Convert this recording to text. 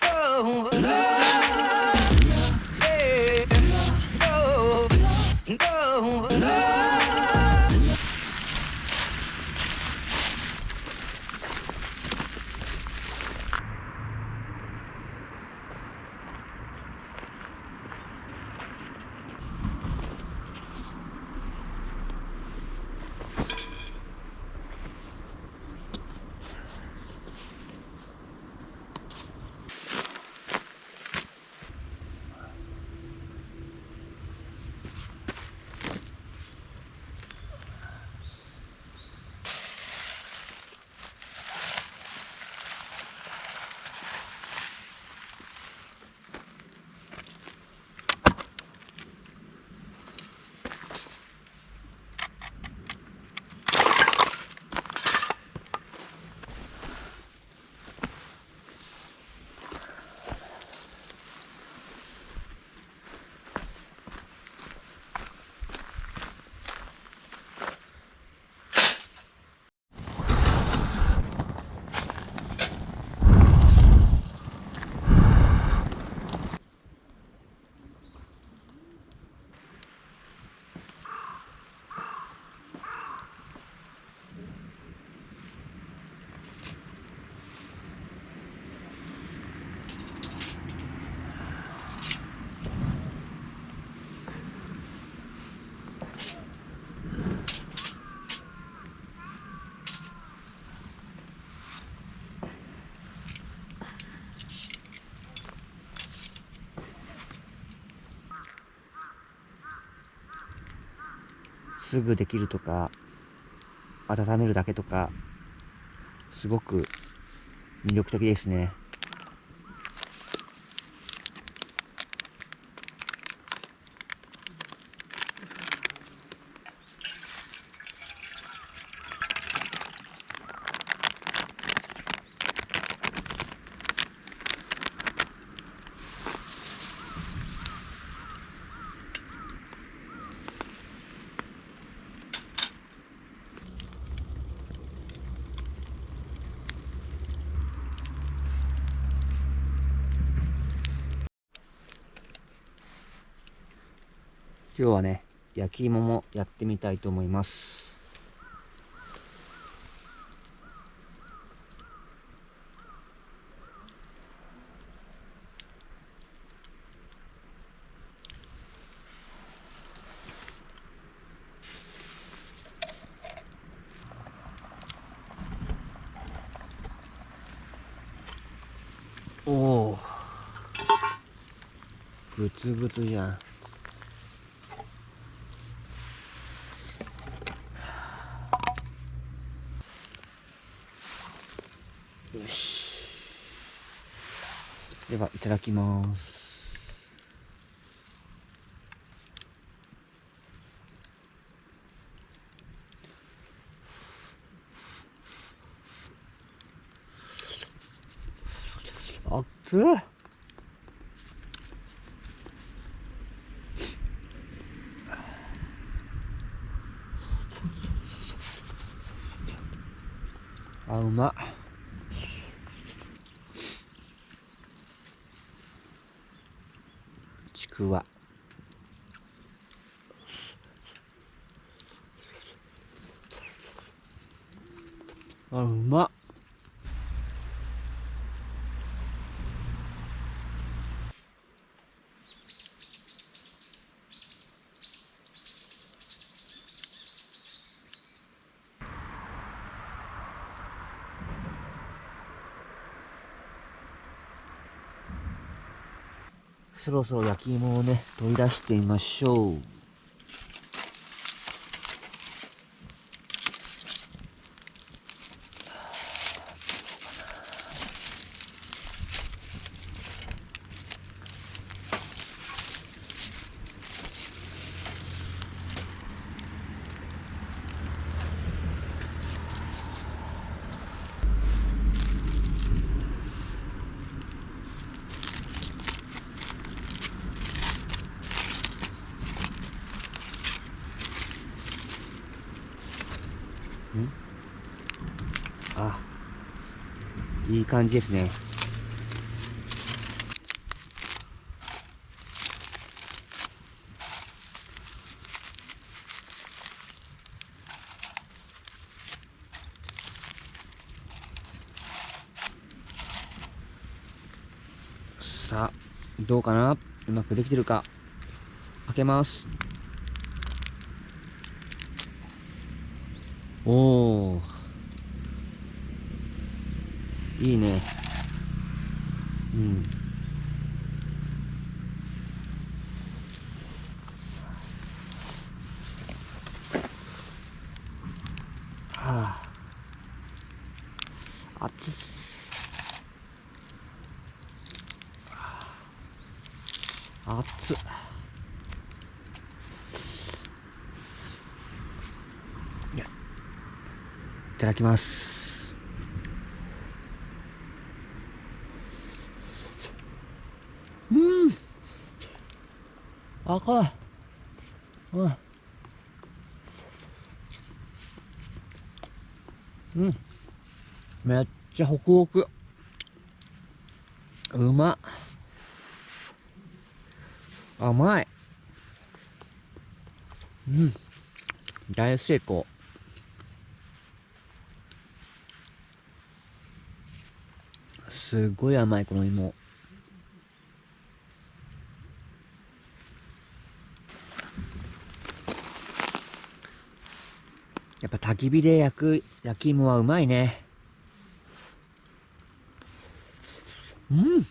Go, love, yeah. Go, go, love. すぐできるとか、温めるだけとか、すごく魅力的ですね。今日はね、焼き芋もやってみたいと思います。おお、ブツブツじゃん。よし。では、いただきます。あっつー。あ、うまっ。ちくわ。あ、うまっ。そろそろ焼き芋をね、取り出してみましょう。あ、いい感じですね。さあどうかな、うまくできてるか。開けます。おー、いいね。うん。はあ、熱っ。熱っ。いただきます。うん、赤い。うん、うん、めっちゃホクホク。うまっ。甘い。うん、大成功。すごい甘いこの芋。やっぱ焚き火で焼き芋はうまいね。うん。